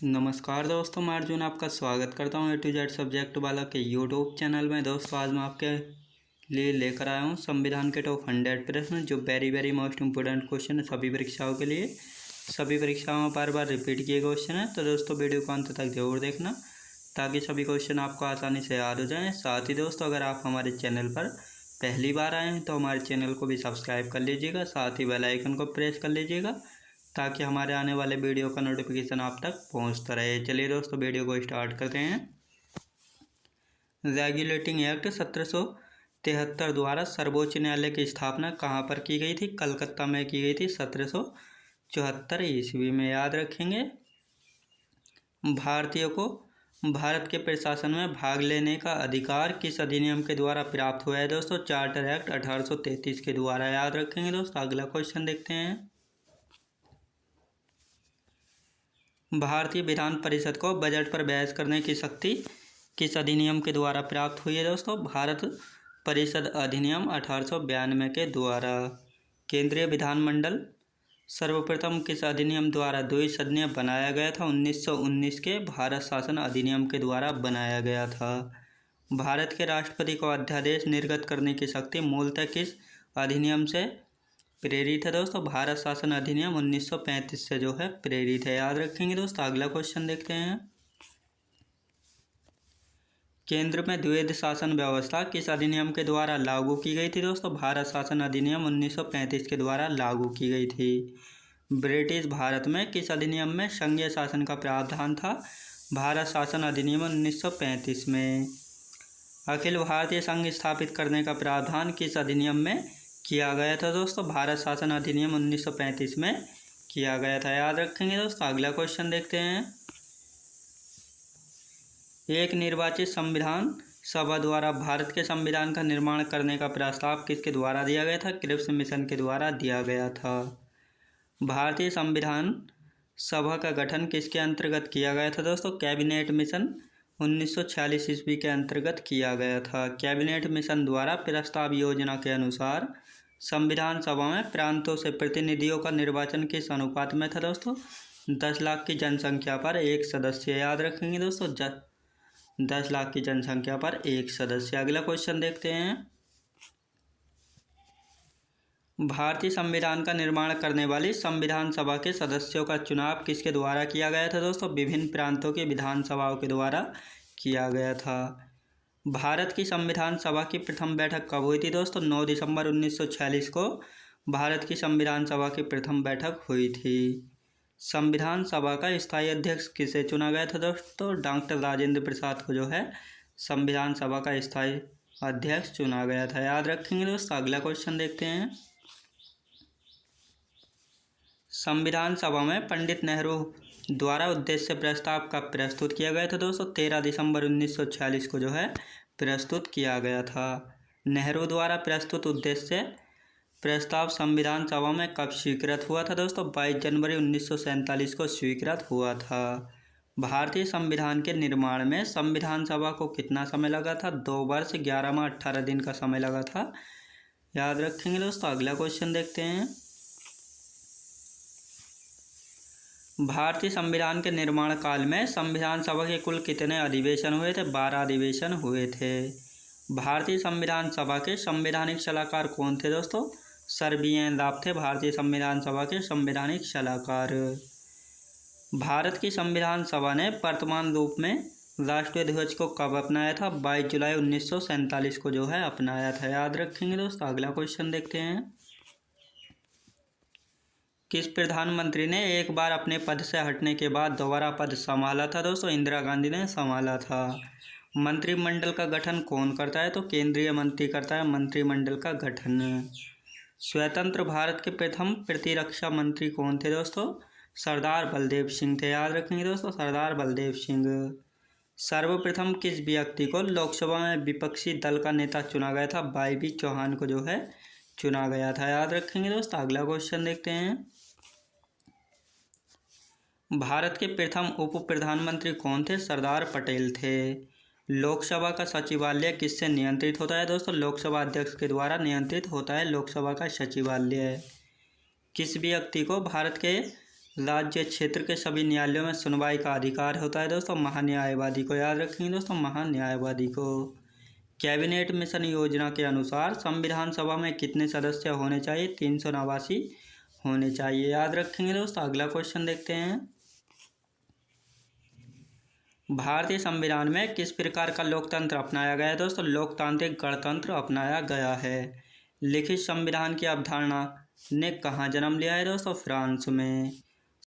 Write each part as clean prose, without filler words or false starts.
नमस्कार दोस्तों, मैं अर्जुन आपका स्वागत करता हूँ A to Z सब्जेक्ट वाला के यूट्यूब चैनल में। दोस्तों आज मैं आपके लिए लेकर आया हूँ संविधान के टॉप 100 प्रश्न जो वेरी मोस्ट इम्पोर्टेंट क्वेश्चन है सभी परीक्षाओं के लिए। सभी परीक्षाओं में बार बार रिपीट किए क्वेश्चन है, तो दोस्तों वीडियो को अंत तक जरूर देखना ताकि सभी क्वेश्चन आपको आसानी से याद हो जाएँ। साथ ही दोस्तों अगर आप हमारे चैनल पर पहली बार आए हैं तो हमारे चैनल को भी सब्सक्राइब कर लीजिएगा, साथ ही बेल आइकन को प्रेस कर लीजिएगा ताकि हमारे आने वाले वीडियो का नोटिफिकेशन आप तक पहुंचता रहे। चलिए दोस्तों वीडियो को स्टार्ट करते हैं। रेगुलेटिंग एक्ट 1773 द्वारा सर्वोच्च न्यायालय की स्थापना कहाँ पर की गई थी? कलकत्ता में की गई थी 1774 ईस्वी में। याद रखेंगे। भारतीयों को भारत के प्रशासन में भाग लेने का अधिकार किस अधिनियम के द्वारा प्राप्त हुआ है? दोस्तों चार्टर एक्ट 1833 के द्वारा। याद रखेंगे दोस्तों। अगला क्वेश्चन देखते हैं। भारतीय विधान परिषद को बजट पर बहस करने की शक्ति किस अधिनियम के द्वारा प्राप्त हुई है? दोस्तों भारत परिषद अधिनियम 1892 के द्वारा। केंद्रीय विधानमंडल सर्वप्रथम किस अधिनियम द्वारा द्विसदनीय बनाया गया था? 1919 के भारत शासन अधिनियम के द्वारा बनाया गया था। भारत के राष्ट्रपति को अध्यादेश निर्गत करने की शक्ति मूलतः किस अधिनियम से प्रेरित है? दोस्तों भारत शासन अधिनियम 1935 से जो है प्रेरित है। याद रखेंगे दोस्तों। अगला क्वेश्चन देखते हैं। केंद्र में द्वैध शासन व्यवस्था किस अधिनियम के द्वारा लागू की गई थी? दोस्तों भारत शासन अधिनियम 1935 के द्वारा लागू की गई थी। ब्रिटिश भारत में किस अधिनियम में संघीय शासन का प्रावधान था? भारत शासन अधिनियम 1935 में। अखिल भारतीय संघ स्थापित करने का प्रावधान किस अधिनियम में किया गया था? दोस्तों भारत शासन अधिनियम 1935 में किया गया था। याद रखेंगे दोस्तों। अगला क्वेश्चन देखते हैं। एक निर्वाचित संविधान सभा द्वारा भारत के संविधान का निर्माण करने का प्रस्ताव किसके द्वारा दिया गया था? क्रिप्स मिशन के द्वारा दिया गया था। भारतीय संविधान सभा का गठन किसके अंतर्गत किया गया था? दोस्तों कैबिनेट मिशन 1946 ईस्वी के अंतर्गत किया गया था। कैबिनेट मिशन द्वारा प्रस्ताव योजना के अनुसार संविधान सभा में प्रांतों से प्रतिनिधियों का निर्वाचन किस अनुपात में था? दोस्तों 10 लाख की जनसंख्या पर एक सदस्य। याद रखेंगे दोस्तों। 10 लाख की जनसंख्या पर एक सदस्य। अगला क्वेश्चन देखते हैं। भारतीय संविधान का निर्माण करने वाली संविधान सभा के सदस्यों का चुनाव किसके द्वारा किया गया था? दोस्तों विभिन्न प्रांतों की विधानसभाओं के द्वारा किया गया था। भारत की संविधान सभा की प्रथम बैठक कब हुई थी? दोस्तों 9 दिसंबर 1946 को भारत की संविधान सभा की प्रथम बैठक हुई थी। संविधान सभा का स्थायी अध्यक्ष किसे चुना गया था? दोस्तों डॉक्टर राजेंद्र प्रसाद को जो है संविधान सभा का स्थायी अध्यक्ष चुना गया था। याद रखेंगे दोस्तों। अगला क्वेश्चन देखते हैं। संविधान सभा में पंडित नेहरू द्वारा उद्देश्य प्रस्ताव कब प्रस्तुत किया गया था? दोस्तों 13 दिसंबर 1946 को जो है प्रस्तुत किया गया था। नेहरू द्वारा प्रस्तुत उद्देश्य प्रस्ताव संविधान सभा में कब स्वीकृत हुआ था? दोस्तों 22 जनवरी 1947 को स्वीकृत हुआ था। भारतीय संविधान के निर्माण में संविधान सभा को कितना समय लगा था? 2 वर्ष 11 माह 18 दिन का समय लगा था। याद रखेंगे दोस्तों। अगला क्वेश्चन देखते हैं। भारतीय संविधान के निर्माण काल में संविधान सभा के कुल कितने अधिवेशन हुए थे? 12 अधिवेशन हुए थे। भारतीय संविधान सभा के संवैधानिक सलाहकार कौन थे? दोस्तों सर बी.एन. राव थे भारतीय संविधान सभा के संवैधानिक सलाहकार। भारत की संविधान सभा ने वर्तमान रूप में राष्ट्रीय ध्वज को कब अपनाया था? 22 जुलाई 1947 को जो है अपनाया था। याद रखेंगे दोस्तों। अगला क्वेश्चन देखते हैं। किस प्रधानमंत्री ने एक बार अपने पद से हटने के बाद दोबारा पद संभाला था? दोस्तों इंदिरा गांधी ने संभाला था। मंत्रिमंडल का गठन कौन करता है? तो केंद्रीय मंत्री करता है मंत्रिमंडल का गठन। स्वतंत्र भारत के प्रथम प्रतिरक्षा मंत्री कौन थे? दोस्तों सरदार बलदेव सिंह थे। याद रखेंगे दोस्तों। सरदार बलदेव सिंह। सर्वप्रथम किस व्यक्ति को लोकसभा में विपक्षी दल का नेता चुना गया था? वाई.बी. चौहान को जो है चुना गया था। याद रखेंगे दोस्तों। अगला क्वेश्चन देखते हैं। भारत के प्रथम उप प्रधानमंत्री कौन थे? सरदार पटेल थे। लोकसभा का सचिवालय किससे नियंत्रित होता है? दोस्तों लोकसभा अध्यक्ष के द्वारा नियंत्रित होता है लोकसभा का सचिवालय। किस व्यक्ति को भारत के राज्य क्षेत्र के सभी न्यायालयों में सुनवाई का अधिकार होता है दोस्तों महान्यायवादी को, याद रखेंगे दोस्तों महान्यायवादी को। कैबिनेट मिशन योजना के अनुसार संविधान सभा में कितने सदस्य होने चाहिए? 389 होने चाहिए, याद रखेंगे दोस्तों। अगला क्वेश्चन देखते हैं। भारतीय संविधान में किस प्रकार का लोकतंत्र अपनाया गया है दोस्तों? लोकतांत्रिक गणतंत्र अपनाया गया है। लिखित संविधान की अवधारणा ने कहाँ जन्म लिया है दोस्तों? फ्रांस में।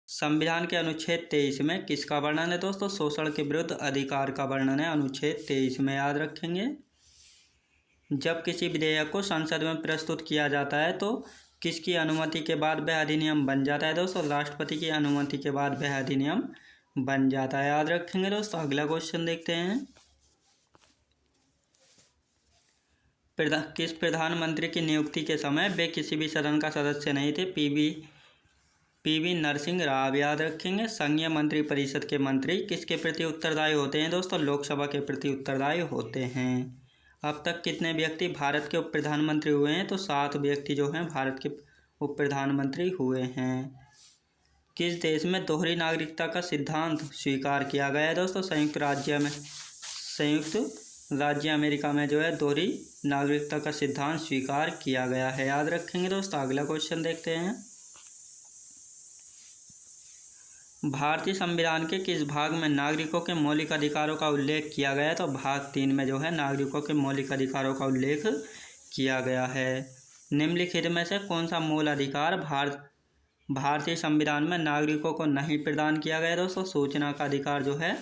संविधान के अनुच्छेद 23 में किसका वर्णन है दोस्तों? शोषण के विरुद्ध अधिकार का वर्णन है अनुच्छेद 23 में, याद रखेंगे। जब किसी विधेयक को संसद में प्रस्तुत किया जाता है तो किसकी अनुमति के बाद वह अधिनियम बन जाता है दोस्तों? राष्ट्रपति की अनुमति के बाद वह अधिनियम बन जाता है, याद रखेंगे दोस्तों। अगला क्वेश्चन देखते हैं। किस प्रधानमंत्री की नियुक्ति के समय वे किसी भी सदन का सदस्य नहीं थे? पीवी नरसिंह राव, याद रखेंगे। संघीय मंत्री परिषद के मंत्री किसके प्रति उत्तरदायी होते हैं दोस्तों? लोकसभा के प्रति उत्तरदायी होते हैं। अब तक कितने व्यक्ति भारत के उप प्रधानमंत्री हुए हैं? तो 7 व्यक्ति जो हैं भारत के उप प्रधानमंत्री हुए हैं। किस देश में दोहरी नागरिकता का सिद्धांत स्वीकार किया गया है दोस्तों? संयुक्त राज्य अमेरिका में जो है दोहरी नागरिकता का सिद्धांत स्वीकार किया गया है, याद रखेंगे दोस्तों। अगला क्वेश्चन देखते हैं। भारतीय संविधान के किस भाग में नागरिकों के मौलिक अधिकारों का उल्लेख किया गया है? तो भाग 3 में जो है नागरिकों के मौलिक अधिकारों का उल्लेख किया गया है। निम्नलिखित में से कौन सा मूल अधिकार भारतीय संविधान में नागरिकों को नहीं प्रदान किया गया दोस्तों? सूचना का अधिकार जो है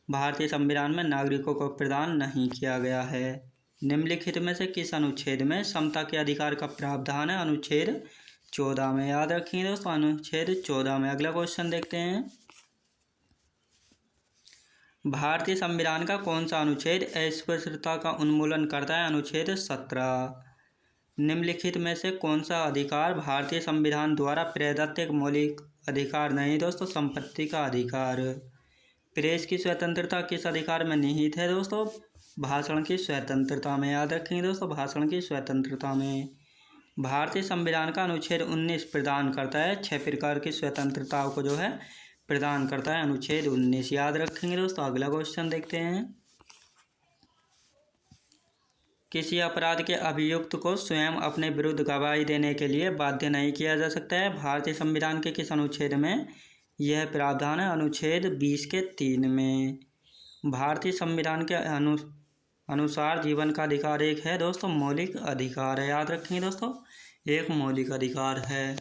भारतीय संविधान में नागरिकों को प्रदान नहीं किया गया है। निम्नलिखित में से किस अनुच्छेद में समता के अधिकार का प्रावधान है? अनुच्छेद 14 में, याद रखेंगे दोस्तों अनुच्छेद 14 में। अगला क्वेश्चन देखते हैं। भारतीय संविधान का कौन सा अनुच्छेद अस्पृश्यता का उन्मूलन करता है? अनुच्छेद 17। निम्नलिखित में से कौन सा अधिकार भारतीय संविधान द्वारा प्रदत्त एक मौलिक अधिकार नहीं दोस्तों? संपत्ति का अधिकार। प्रेस की स्वतंत्रता किस अधिकार में निहित है दोस्तों? भाषण की स्वतंत्रता में, याद रखेंगे दोस्तों भाषण की स्वतंत्रता में। भारतीय संविधान का अनुच्छेद 19 प्रदान करता है 6 प्रकार की स्वतंत्रताओं को जो है प्रदान करता है अनुच्छेद 19, याद रखेंगे दोस्तों। अगला क्वेश्चन देखते हैं। किसी अपराध के अभियुक्त को स्वयं अपने विरुद्ध गवाही देने के लिए बाध्य नहीं किया जा सकता है? भारतीय संविधान के किस अनुच्छेद में यह प्रावधान है? अनुच्छेद 20 के 3 में। भारतीय संविधान के अनुसार जीवन का अधिकार एक है दोस्तों मौलिक अधिकार है, याद रखेंगे दोस्तों एक मौलिक अधिकार है।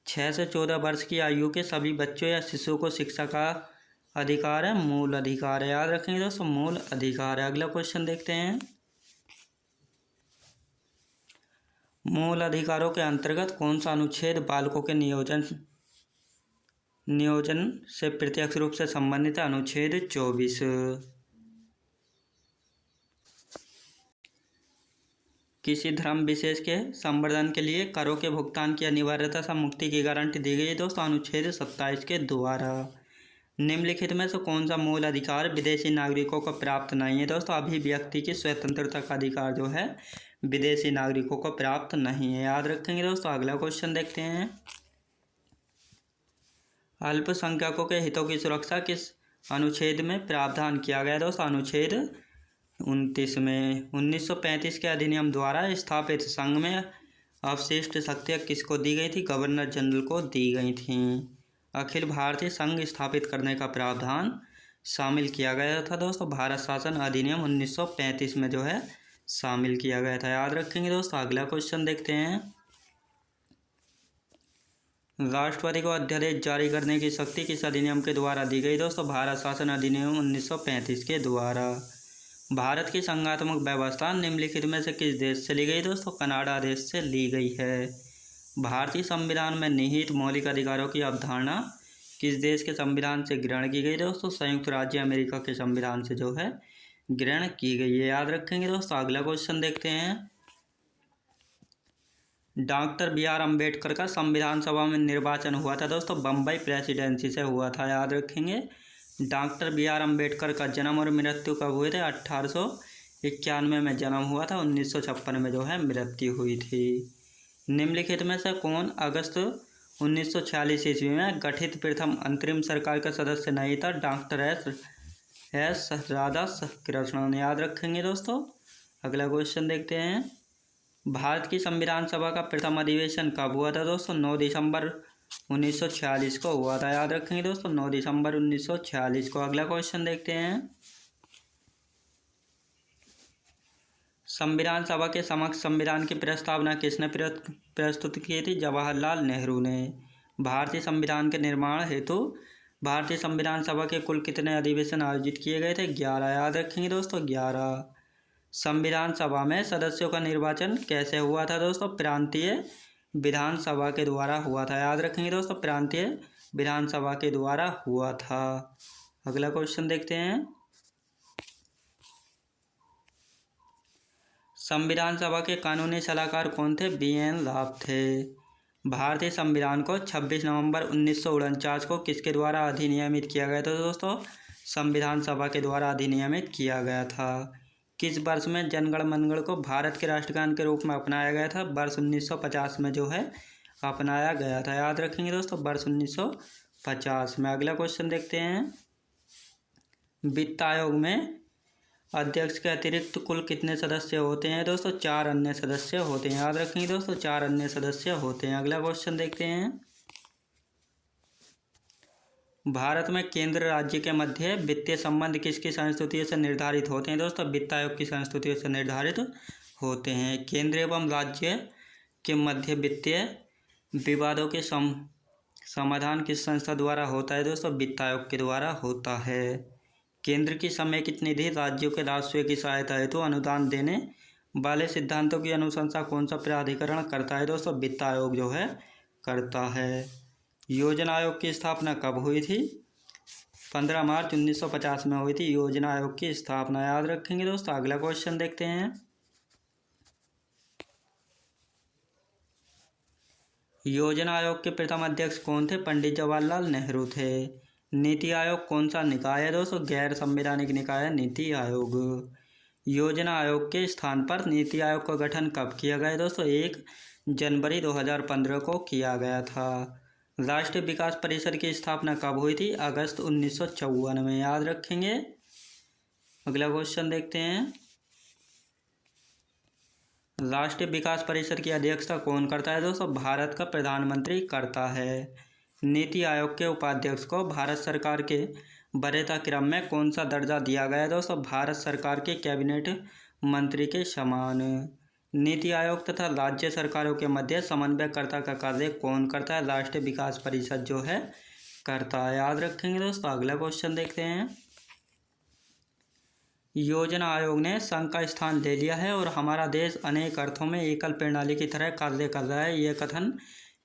6 से 14 वर्ष की आयु के सभी बच्चों या शिशुओं को शिक्षा का अधिकार है, मूल अधिकार है, याद रखेंगे दोस्तों मूल अधिकार है। अगला क्वेश्चन देखते हैं। मूल अधिकारों के अंतर्गत कौन सा अनुच्छेद बालकों के नियोजन से प्रत्यक्ष रूप से संबंधित है? अनुच्छेद 24। किसी धर्म विशेष के संवर्धन के लिए करों के भुगतान की अनिवार्यता से मुक्ति की गारंटी दी गई है दोस्तों अनुच्छेद 27 के द्वारा। निम्नलिखित में से कौन सा मूल अधिकार विदेशी नागरिकों को प्राप्त नहीं है दोस्तों? अभिव्यक्ति की स्वतंत्रता का अधिकार जो है विदेशी नागरिकों को प्राप्त नहीं है, याद रखेंगे दोस्तों। अगला क्वेश्चन देखते हैं। अल्पसंख्यकों के हितों की सुरक्षा किस अनुच्छेद में प्रावधान किया गया दोस्तों? अनुच्छेद 29 में। 1935 के अधिनियम द्वारा स्थापित संघ में अवशिष्ट शक्तियाँ किसको दी गई थी? गवर्नर जनरल को दी गई थी। अखिल भारतीय संघ स्थापित करने का प्रावधान शामिल किया गया था दोस्तों भारत शासन अधिनियम 1935 में जो है शामिल किया गया था, याद रखेंगे दोस्तों। अगला क्वेश्चन देखते हैं। राष्ट्रपति को अध्यादेश जारी करने की शक्ति किस अधिनियम के द्वारा दी गई दोस्तों? भारत शासन अधिनियम 1935 के द्वारा। भारत की संघात्मक व्यवस्था निम्नलिखित में से किस देश से ली गई दोस्तों? कनाडा देश से ली गई है। भारतीय संविधान में निहित मौलिक अधिकारों की अवधारणा किस देश के संविधान से ग्रहण की गई दोस्तों? संयुक्त राज्य अमेरिका के संविधान से जो है ग्रहण की गई है, याद रखेंगे दोस्तों। अगला क्वेश्चन देखते हैं। डॉक्टर BR अम्बेडकर का संविधान सभा में निर्वाचन हुआ था दोस्तों बम्बई प्रेसिडेंसी से हुआ था, याद रखेंगे। डॉक्टर BR अम्बेडकर का जन्म और मृत्यु कब हुए थे? 1891 में जन्म हुआ था, 1956 में जो है मृत्यु हुई थी। निम्नलिखित में से कौन अगस्त 1946 ईस्वी में गठित प्रथम अंतरिम सरकार का सदस्य नहीं था डॉक्टर एस राधा कृष्णन। याद रखेंगे दोस्तों। अगला क्वेश्चन देखते हैं। भारत की संविधान सभा का प्रथम अधिवेशन कब हुआ था दोस्तों? 9 दिसंबर 1946 को हुआ था। याद रखेंगे दोस्तों, 9 दिसंबर 1946 को। अगला क्वेश्चन देखते हैं। संविधान सभा के समक्ष संविधान की प्रस्तावना किसने प्रस्तुत की थी? जवाहरलाल नेहरू ने। भारतीय संविधान के निर्माण हेतु भारतीय संविधान सभा के कुल कितने अधिवेशन आयोजित किए गए थे? 11। याद रखेंगे दोस्तों, 11। संविधान सभा में सदस्यों का निर्वाचन कैसे हुआ था दोस्तों? प्रांतीय विधानसभा के द्वारा हुआ था। याद रखेंगे दोस्तों, प्रांतीय विधानसभा के द्वारा हुआ था। अगला क्वेश्चन देखते हैं। संविधान सभा के कानूनी सलाहकार कौन थे? BN राव थे। भारतीय संविधान को 26 नवंबर 1949 को किसके द्वारा अधिनियमित किया गया था दोस्तों? संविधान सभा के द्वारा अधिनियमित किया गया था। किस वर्ष में जनगण मनगण को भारत के राष्ट्रगान के रूप में अपनाया गया था? वर्ष 1950 में जो है अपनाया गया था। याद रखेंगे दोस्तों, वर्ष 1950 में। अगला क्वेश्चन देखते हैं। वित्त आयोग में अध्यक्ष के अतिरिक्त कुल कितने सदस्य होते हैं दोस्तों? 4 अन्य सदस्य होते हैं। याद रखेंगे दोस्तों, 4 अन्य सदस्य होते हैं। अगला क्वेश्चन देखते हैं। भारत में केंद्र राज्य के मध्य वित्तीय संबंध किसकी संस्तुतियों से निर्धारित होते हैं दोस्तों? वित्त आयोग की संस्तुतियों से निर्धारित होते हैं। केंद्र एवं राज्य के मध्य वित्तीय विवादों के समाधान किस संस्था द्वारा होता है दोस्तों? वित्त आयोग के द्वारा होता है। केंद्र की समेकित निधि राज्यों के राष्ट्रीय की सहायता हेतु अनुदान देने वाले सिद्धांतों की अनुशंसा कौन सा प्राधिकरण करता है दोस्तों? वित्त आयोग जो है करता है। योजना आयोग की स्थापना कब हुई थी? 15 मार्च 1950 में हुई थी योजना आयोग की स्थापना। याद रखेंगे दोस्तों। अगला क्वेश्चन देखते हैं। योजना आयोग के प्रथम अध्यक्ष कौन थे? पंडित जवाहरलाल नेहरू थे। नीति आयोग कौन सा निकाय है दोस्तों? गैर संवैधानिक निकाय है नीति आयोग। योजना आयोग के स्थान पर नीति आयोग का गठन कब किया गया दोस्तों? 1 जनवरी 2015 को किया गया था। राष्ट्रीय विकास परिषद की स्थापना कब हुई थी? अगस्त 1954 में। याद रखेंगे। अगला क्वेश्चन देखते हैं। राष्ट्रीय विकास परिषद की अध्यक्षता कौन करता है दोस्तों? भारत का प्रधानमंत्री करता है। नीति आयोग के उपाध्यक्ष को भारत सरकार के वरीयता क्रम में कौन सा दर्जा दिया गया है दोस्तों? भारत सरकार के कैबिनेट मंत्री के समान। नीति आयोग तथा राज्य सरकारों के मध्य समन्वयकर्ता का कार्य कौन करता है? राष्ट्रीय विकास परिषद जो है करता है। याद रखेंगे दोस्तों। अगला क्वेश्चन देखते हैं। योजना आयोग ने संघ का स्थान ले लिया है और हमारा देश अनेक अर्थों में एकल प्रणाली की तरह कार्य कर रहा है। यह कथन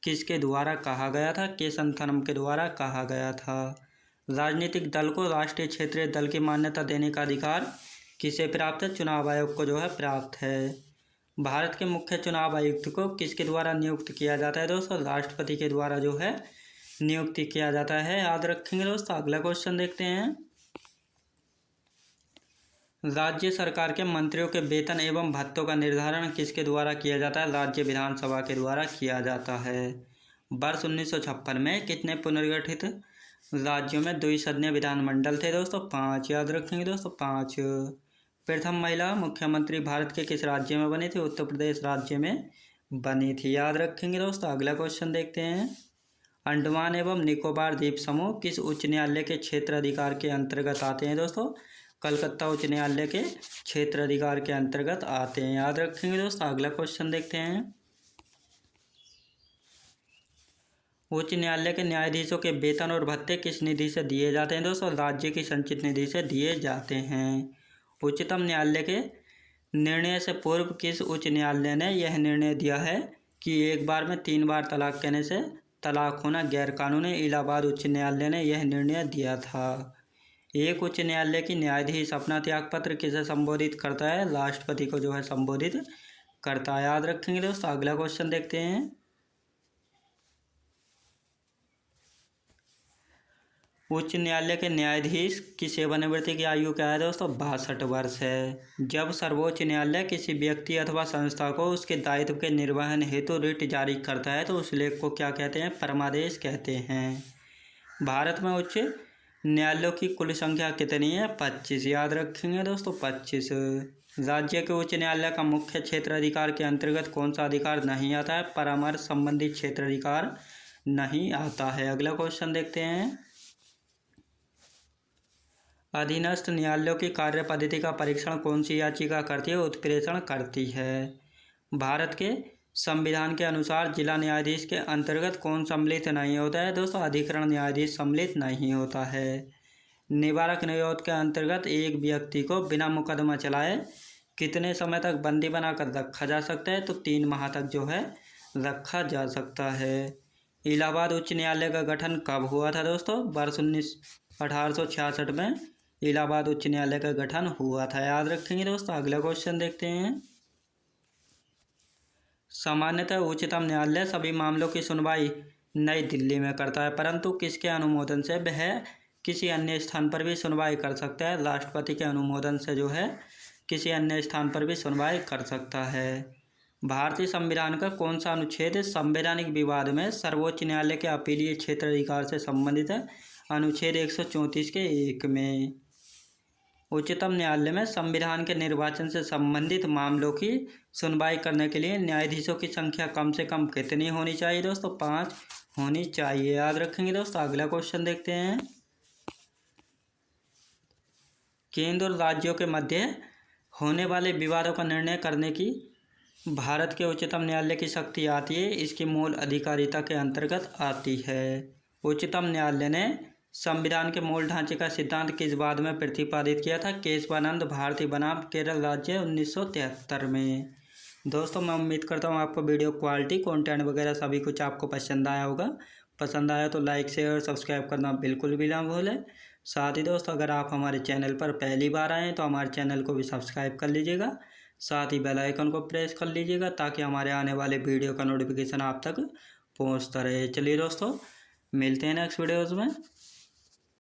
किसके द्वारा कहा गया था? केशवथनम के द्वारा कहा गया था। राजनीतिक दल को राष्ट्रीय क्षेत्रीय दल की मान्यता देने का अधिकार किसे प्राप्त है? चुनाव आयोग को जो है प्राप्त है। भारत के मुख्य चुनाव आयुक्त को किसके द्वारा नियुक्त किया जाता है दोस्तों? राष्ट्रपति के द्वारा जो है नियुक्ति किया जाता है। याद रखेंगे दोस्तों। अगला क्वेश्चन देखते हैं। राज्य सरकार के मंत्रियों के वेतन एवं भत्तों का निर्धारण किसके द्वारा किया जाता है? राज्य विधानसभा के द्वारा किया जाता है। वर्ष 1956 में कितने पुनर्गठित राज्यों में द्विसदनीय विधानमंडल थे दोस्तों? 5। याद रखेंगे दोस्तों, 5। प्रथम महिला मुख्यमंत्री भारत के किस राज्य में बनी थी? उत्तर प्रदेश राज्य में बनी थी। याद रखेंगे दोस्तों। अगला क्वेश्चन देखते हैं। अंडमान एवं निकोबार द्वीप समूह किस उच्च न्यायालय के क्षेत्र अधिकार के अंतर्गत आते हैं दोस्तों? कलकत्ता उच्च न्यायालय के क्षेत्र अधिकार के अंतर्गत आते हैं। याद रखेंगे दोस्तों। अगला क्वेश्चन देखते हैं। उच्च न्यायालय के न्यायाधीशों के वेतन और भत्ते किस निधि से दिए जाते हैं दोस्तों? राज्य की संचित निधि से दिए जाते हैं। उच्चतम न्यायालय के निर्णय से पूर्व किस उच्च न्यायालय ने यह निर्णय दिया है कि एक बार में 3 बार तलाक कहने से तलाक होना गैरकानूनी? इलाहाबाद उच्च न्यायालय ने यह निर्णय दिया था। एक उच्च न्यायालय की न्यायाधीश अपना त्यागपत्र किसे संबोधित करता है? राष्ट्रपति को जो है संबोधित करता है। याद रखेंगे दोस्तों। अगला क्वेश्चन देखते हैं। उच्च न्यायालय के न्यायाधीश की सेवानिवृत्ति की आयु क्या है दोस्तों? 62 वर्ष है। जब सर्वोच्च न्यायालय किसी व्यक्ति अथवा संस्था को उसके दायित्व के निर्वहन हेतु रिट जारी करता है तो उस लेख को क्या कहते हैं? परमादेश कहते हैं। भारत में उच्च न्यायालयों की कुल संख्या कितनी है? 25। याद रखेंगे दोस्तों, 25। राज्य के उच्च न्यायालय का मुख्य क्षेत्र अधिकार के अंतर्गत कौन सा अधिकार नहीं आता है? परामर्श संबंधी क्षेत्र अधिकार नहीं आता है। अगला क्वेश्चन देखते हैं। अधीनस्थ न्यायालयों की कार्य पद्धति का परीक्षण कौन सी याचिका करती है? उत्प्रेषण करती है। भारत के संविधान के अनुसार जिला न्यायाधीश के अंतर्गत कौन सम्मिलित नहीं होता है? दोस्तों, अधिकरण न्यायाधीश सम्मिलित नहीं होता है। निवारक निरोध के अंतर्गत एक व्यक्ति को बिना मुकदमा चलाए कितने समय तक बंदी बनाकर रखा जा सकता है? तो 3 माह तक जो है रखा जा सकता है। इलाहाबाद उच्च न्यायालय का गठन कब हुआ था दोस्तों? वर्ष 1866 में इलाहाबाद उच्च न्यायालय का गठन हुआ था। याद रखेंगे दोस्तों। अगला क्वेश्चन देखते हैं। सामान्यतः उच्चतम न्यायालय सभी मामलों की सुनवाई नई दिल्ली में करता है, परंतु किसके अनुमोदन से वह किसी अन्य स्थान पर भी सुनवाई कर सकता है? राष्ट्रपति के अनुमोदन से जो है किसी अन्य स्थान पर भी सुनवाई कर सकता है। भारतीय संविधान का कौन सा अनुच्छेद संवैधानिक विवाद में सर्वोच्च न्यायालय के अपीलीय क्षेत्र अधिकार से संबंधित है? अनुच्छेद 134 के 1 में। उच्चतम न्यायालय में संविधान के निर्वाचन से संबंधित मामलों की सुनवाई करने के लिए न्यायाधीशों की संख्या कम से कम कितनी होनी चाहिए दोस्तों? 5 होनी चाहिए। याद रखेंगे दोस्तों। अगला क्वेश्चन देखते हैं। केंद्र और राज्यों के मध्य होने वाले विवादों का निर्णय करने की भारत के उच्चतम न्यायालय की शक्ति आती है, इसकी मूल अधिकारिता के अंतर्गत आती है। उच्चतम न्यायालय ने संविधान के मूल ढांचे का सिद्धांत किस बाद में प्रतिपादित किया था? केशवानंद भारती बनाम केरल राज्य 1973 में। दोस्तों, मैं उम्मीद करता हूँ आपको वीडियो क्वालिटी, कंटेंट वगैरह सभी कुछ आपको पसंद आया होगा। पसंद आया तो लाइक शेयर और सब्सक्राइब करना बिल्कुल भी ना भूलें। साथ ही दोस्तों, अगर आप हमारे चैनल पर पहली बार आए हैं तो हमारे चैनल को भी सब्सक्राइब कर लीजिएगा। साथ ही बेल आइकन को प्रेस कर लीजिएगा ताकि हमारे आने वाले वीडियो का नोटिफिकेशन आप तक पहुंचता रहे। चलिए दोस्तों, मिलते हैं नेक्स्ट वीडियोज़ में।